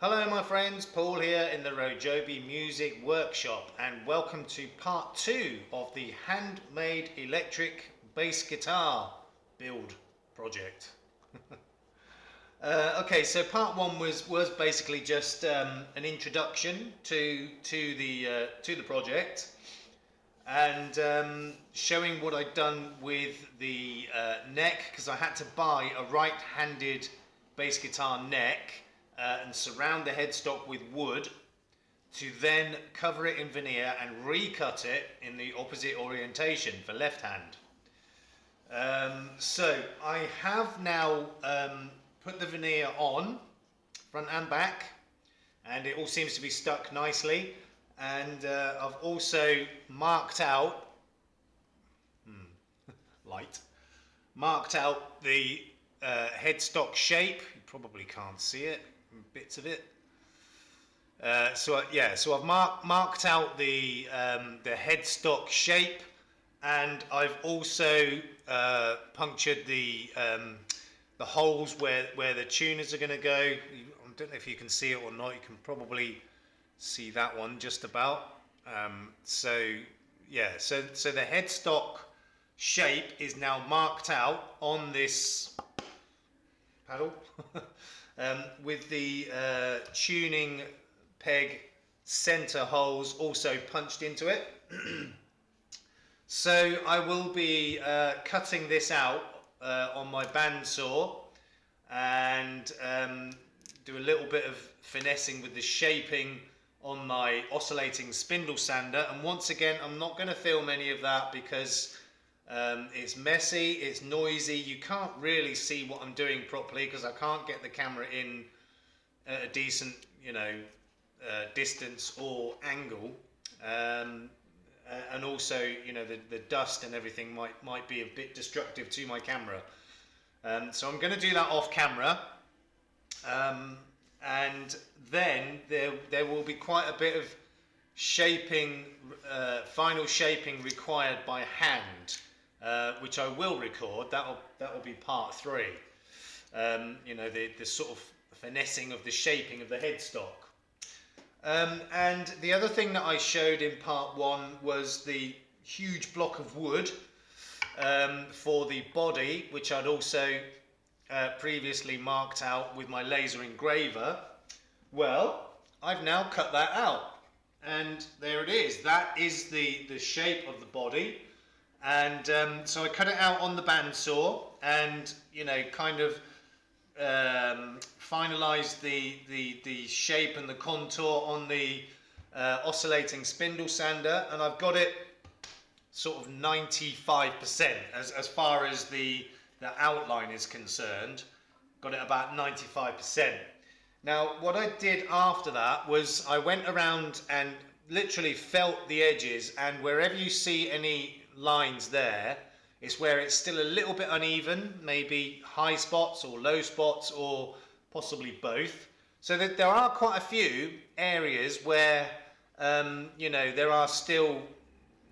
Hello my friends, Paul here in the RoJoBe Music Workshop, and welcome to part 2 of the handmade electric bass guitar build project. Okay, so part 1 was basically just an introduction to the project, and showing what I'd done with the neck, because I had to buy a right-handed bass guitar neck and surround the headstock with wood to then cover it in veneer and recut it in the opposite orientation for left hand. So I have now put the veneer on front and back, and it all seems to be stuck nicely, and I've also marked out marked out the headstock shape. You probably can't see it, bits of it. So I've marked out the headstock shape, and I've also punctured the holes where the tuners are going to go. I don't know if you can see it or not. You can probably see that one just about. So the headstock shape is now marked out on this paddle with the tuning peg center holes also punched into it. So I will be cutting this out on my bandsaw and do a little bit of finessing with the shaping on my oscillating spindle sander. And once again, I'm not going to film any of that because it's messy, it's noisy, you can't really see what I'm doing properly because I can't get the camera in at a decent, distance or angle, and also, the dust and everything might be a bit destructive to my camera. So I'm going to do that off camera, and then there will be quite a bit of shaping, final shaping required by hand. Which I will record. That will be part 3. The sort of finessing of the shaping of the headstock. And the other thing that I showed in part 1 was the huge block of wood for the body, which I'd also previously marked out with my laser engraver. Well, I've now cut that out, and there it is. That is the shape of the body. And so I cut it out on the bandsaw, and kind of finalised the shape and the contour on the oscillating spindle sander, and I've got it sort of 95% as far as the outline is concerned. Got it about 95%. Now what I did after that was I went around and literally felt the edges, and wherever you see any lines there, it's where it's still a little bit uneven, maybe high spots or low spots or possibly both. So that there are quite a few areas where there are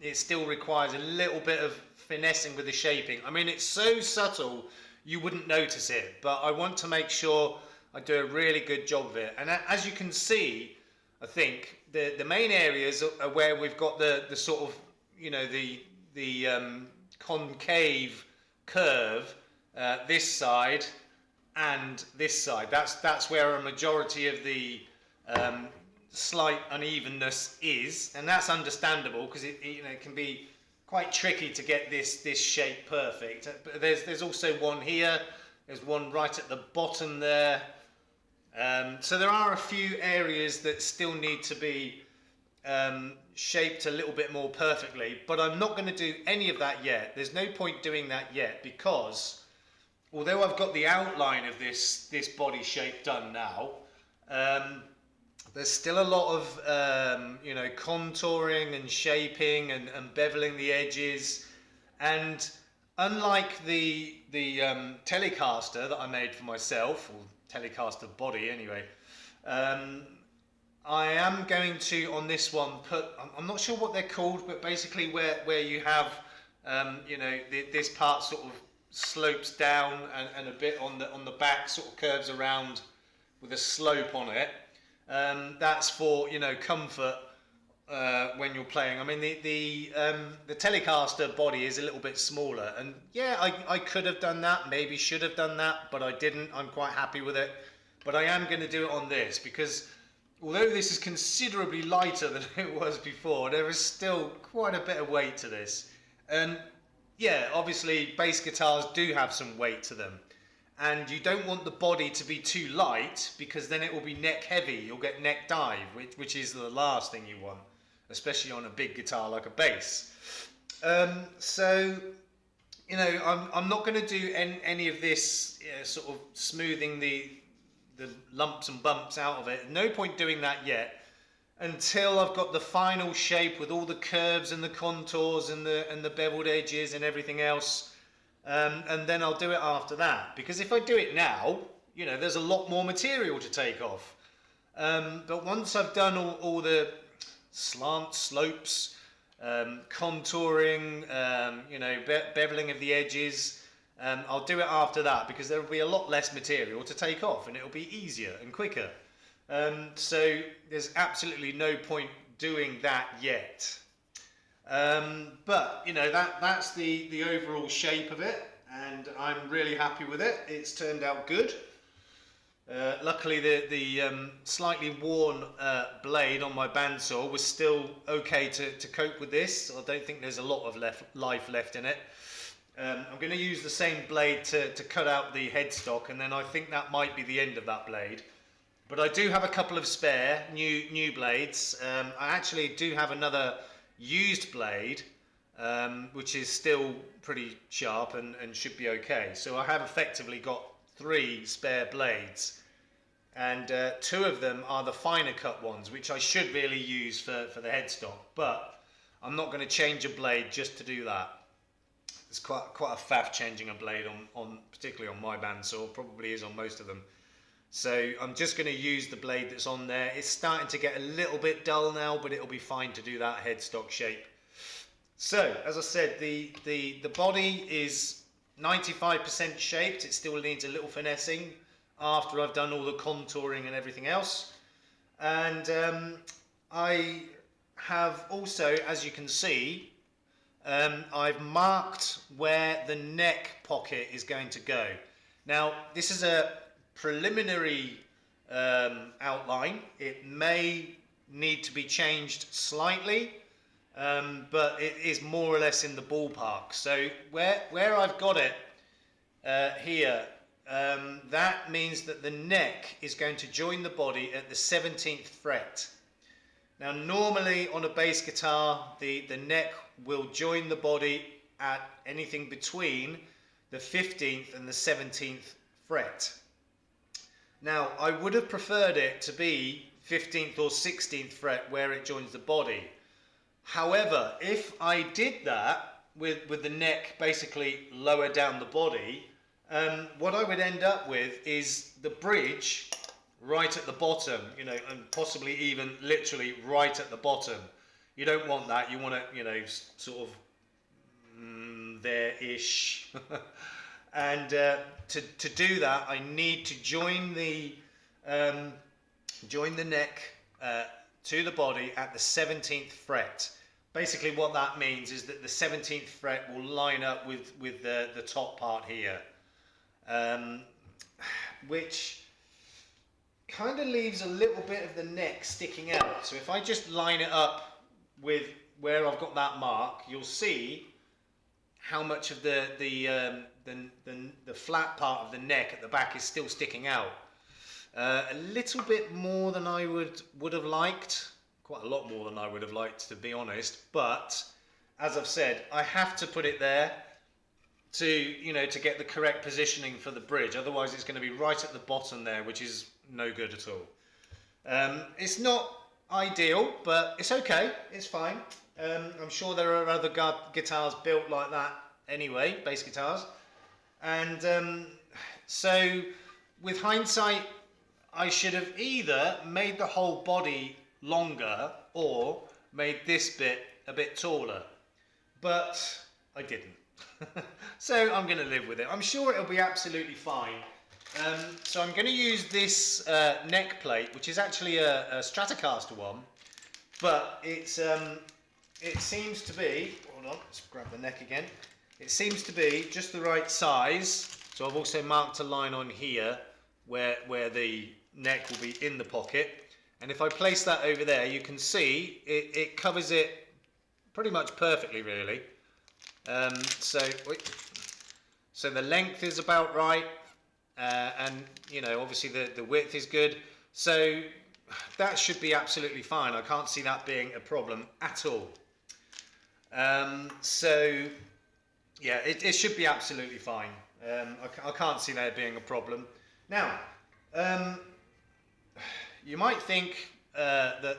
it still requires a little bit of finessing with the shaping. I mean, it's so subtle you wouldn't notice it, but I want to make sure I do a really good job of it. And as you can see, I think the main areas are where we've got the sort of the concave curve, this side and this side. That's where a majority of the slight unevenness is, and that's understandable because it can be quite tricky to get this shape perfect. But there's also one here. There's one right at the bottom there. So there are a few areas that still need to be shaped a little bit more perfectly, but I'm not going to do any of that yet. There's no point doing that yet, because although I've got the outline of this body shape done now, there's still a lot of contouring and shaping and beveling the edges. And unlike the Telecaster that I made for myself, or Telecaster body anyway, I am going to, on this one, I'm not sure what they're called, but basically where you have, this part sort of slopes down, and a bit on the back sort of curves around with a slope on it. That's for, you know, comfort when you're playing. I mean, the Telecaster body is a little bit smaller, and yeah, I could have done that, maybe should have done that, but I didn't. I'm quite happy with it. But I am going to do it on this because although this is considerably lighter than it was before, there is still quite a bit of weight to this. And yeah, obviously bass guitars do have some weight to them. And you don't want the body to be too light because then it will be neck heavy. You'll get neck dive, which is the last thing you want, especially on a big guitar like a bass. So, you know, I'm not going to do any of this sort of smoothing the lumps and bumps out of it. No point doing that yet until I've got the final shape with all the curves and the contours and the beveled edges and everything else. And then I'll do it after that, because if I do it now, you know, there's a lot more material to take off. But once I've done all the slants, slopes, contouring, you know, beveling of the edges, I'll do it after that, because there will be a lot less material to take off and it'll be easier and quicker. So there's absolutely no point doing that yet. But you know, that's the overall shape of it, and I'm really happy with it. It's turned out good. Luckily the slightly worn blade on my bandsaw was still okay to cope with this. I don't think there's a lot of life left in it. I'm going to use the same blade to cut out the headstock, and then I think that might be the end of that blade. But I do have a couple of spare new blades. I actually do have another used blade, which is still pretty sharp and should be okay. So I have effectively got 3 spare blades, and 2 of them are the finer cut ones, which I should really use for the headstock, but I'm not going to change a blade just to do that. It's quite a faff changing a blade on particularly on my bandsaw, probably is on most of them. So I'm just going to use the blade that's on there. It's starting to get a little bit dull now, but it'll be fine to do that headstock shape. So, as I said, the body is 95% shaped. It still needs a little finessing after I've done all the contouring and everything else. And I have also, as you can see, I've marked where the neck pocket is going to go. Now, this is a preliminary outline. It may need to be changed slightly, but it is more or less in the ballpark. So where I've got it here, that means that the neck is going to join the body at the 17th fret. Now normally on a bass guitar the neck will join the body at anything between the 15th and the 17th fret. Now, I would have preferred it to be 15th or 16th fret where it joins the body. However, if I did that with the neck basically lower down the body, what I would end up with is the bridge right at the bottom, you know, and possibly even literally right at the bottom. You don't want that. You want it, you know, sort of there-ish. And to do that, I need to join the neck to the body at the 17th fret. Basically, what that means is that the 17th fret will line up with the top part here, which kind of leaves a little bit of the neck sticking out. So if I just line it up with where I've got that mark, you'll see how much of the flat part of the neck at the back is still sticking out. A little bit more than I would have liked, quite a lot more than I would have liked, to be honest. But as I've said, I have to put it there to, you know, to get the correct positioning for the bridge. Otherwise, it's going to be right at the bottom there, which is no good at all. It's not ideal, but it's okay. It's fine. I'm sure there are other guitars built like that anyway, bass guitars. And so with hindsight, I should have either made the whole body longer or made this bit a bit taller, but I didn't. So I'm going to live with it. I'm sure it'll be absolutely fine. So I'm going to use this neck plate, which is actually a Stratocaster one, but it seems to be, hold on, let's grab the neck again. It seems to be just the right size. So I've also marked a line on here where the neck will be in the pocket. And if I place that over there, you can see it covers it pretty much perfectly, really. So the length is about right, and you know, obviously the width is good. So that should be absolutely fine. I can't see that being a problem at all. So yeah, it should be absolutely fine. I can't see there being a problem. Now, you might think that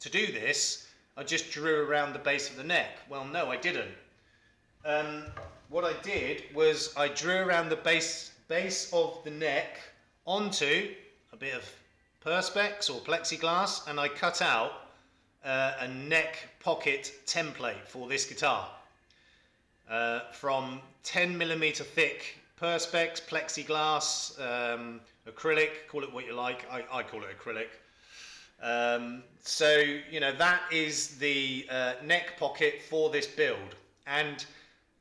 to do this, I just drew around the base of the neck. Well, no, I didn't. What I did was I drew around the base of the neck onto a bit of perspex or plexiglass, and I cut out a neck pocket template for this guitar from 10mm thick perspex, plexiglass, acrylic, call it what you like. I call it acrylic. So you know, that is the neck pocket for this build, and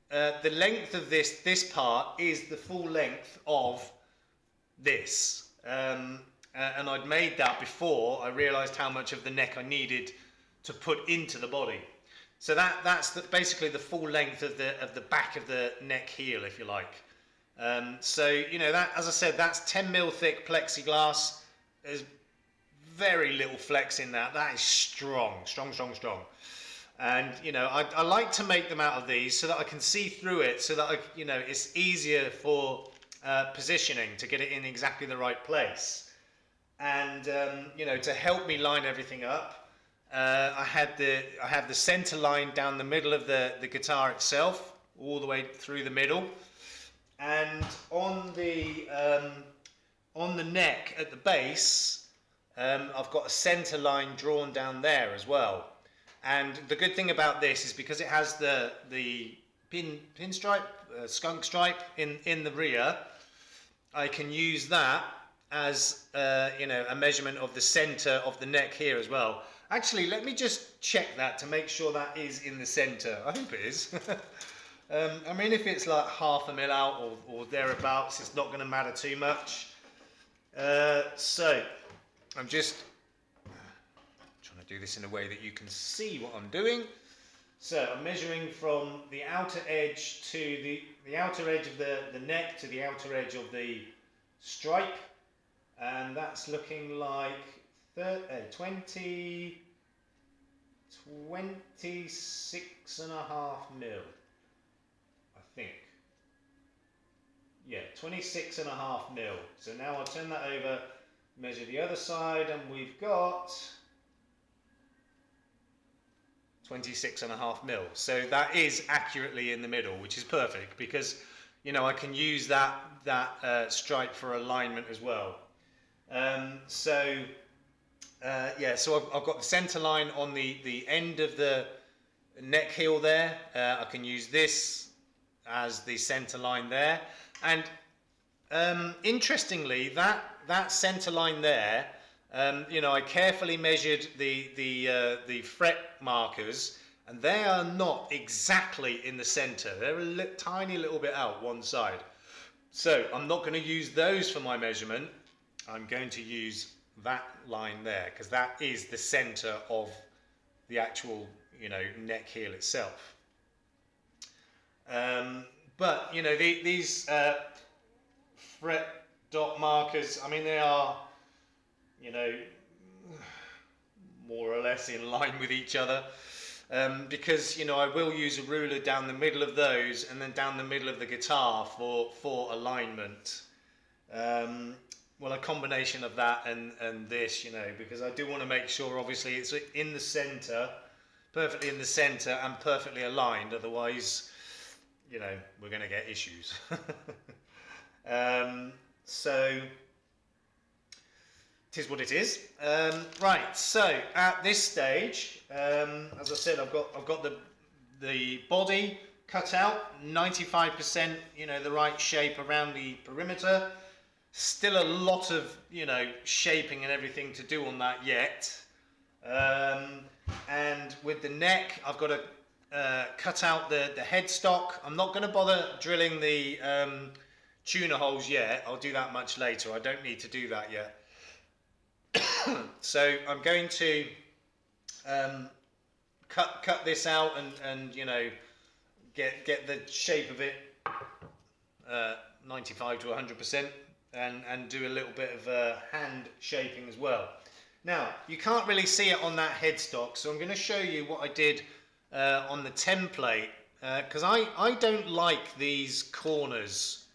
the length of this part is the full length of this, and I'd made that before I realized how much of the neck I needed to put into the body. So that's basically the full length of the back of the neck heel, if you like. So you know, that, as I said, that's 10mm thick plexiglass. There's very little flex in that. That is strong. And you know, I like to make them out of these so that I can see through it, so that you know, it's easier for positioning, to get it in exactly the right place. And you know, to help me line everything up, I have the center line down the middle of the guitar itself, all the way through the middle, and on the neck at the base, I've got a center line drawn down there as well. And the good thing about this is because it has the pinstripe, skunk stripe in the rear, I can use that as you know, a measurement of the center of the neck here as well. Actually, let me just check that to make sure that is in the center. I hope it is. I mean, if it's like 1/2 mil out or thereabouts, it's not going to matter too much. So I'm just trying to do this in a way that you can see what I'm doing. So I'm measuring from the outer edge to the outer edge of the neck to the outer edge of the stripe, and that's looking like 26.5 mil, I think. Yeah, 26.5 mil. So now I'll turn that over, measure the other side, and we've got 26.5 mil. So that is accurately in the middle, which is perfect, because you know, I can use that stripe for alignment as well. Yeah, so I've got the center line on the end of the neck heel there. I can use this as the center line there, and interestingly, that center line there, you know, I carefully measured the fret markers, and they are not exactly in the center. They're a tiny little bit out one side. So I'm not going to use those for my measurement. I'm going to use that line there, because that is the center of the actual, you know, neck heel itself. But you know, these fret dot markers, I mean, they are, you know, more or less in line with each other, because you know, I will use a ruler down the middle of those and then down the middle of the guitar for alignment. Well, a combination of that and this, you know, because I do want to make sure, obviously, it's in the center, perfectly in the center and perfectly aligned. Otherwise, you know, we're going to get issues. So, it is what it is. Right. So at this stage, as I said, I've got the body cut out, 95%, you know, the right shape around the perimeter. Still a lot of, you know, shaping and everything to do on that yet. And with the neck, I've got to cut out the headstock. I'm not going to bother drilling the tuner holes yet. I'll do that much later. I don't need to do that yet. So I'm going to cut this out and you know, get the shape of it 95 to 100%, and do a little bit of hand shaping as well. Now, you can't really see it on that headstock, so I'm going to show you what I did on the template, because I don't like these corners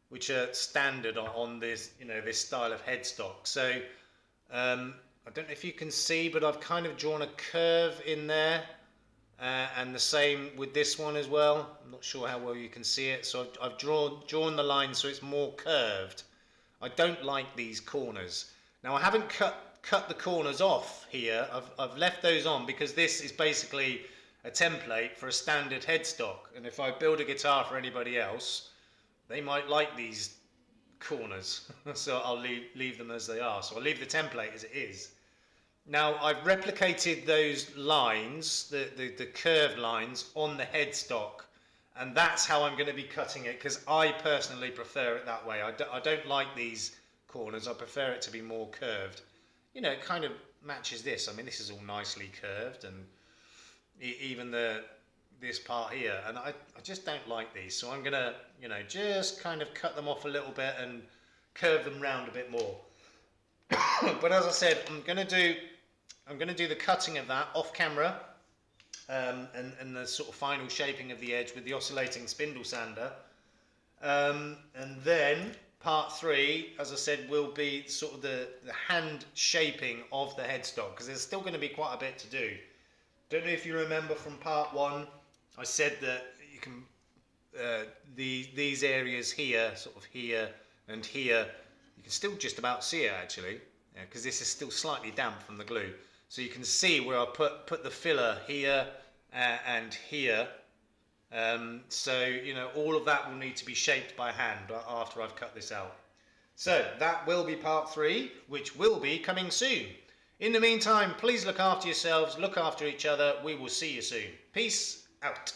which are standard on this, you know, this style of headstock. So I don't know if you can see, but I've kind of drawn a curve in there, and the same with this one as well. I'm not sure how well you can see it, so I've drawn the line so it's more curved. I don't like these corners. Now, I haven't cut the corners off here. I've left those on because this is basically a template for a standard headstock, and if I build a guitar for anybody else, they might like these corners. So I'll leave them as they are. So I'll leave the template as it is. Now, I've replicated those lines, the curved lines, on the headstock, and that's how I'm going to be cutting it, because I personally prefer it that way. I don't like these corners. I prefer it to be more curved. You know, it kind of matches this. I mean, this is all nicely curved, and even this part here, and I just don't like these, so I'm gonna, you know, just kind of cut them off a little bit and curve them round a bit more. But as I said, I'm gonna do the cutting of that off camera, and the sort of final shaping of the edge with the oscillating spindle sander, and then part 3, as I said, will be sort of the hand shaping of the headstock, because there's still going to be quite a bit to do. Don't know if you remember from part 1, I said that you can these areas here, sort of here and here, you can still just about see it actually, because this is still slightly damp from the glue. So you can see where I put the filler here and here. So, you know, all of that will need to be shaped by hand after I've cut this out. So that will be part 3, which will be coming soon. In the meantime, please look after yourselves, look after each other. We will see you soon. Peace out.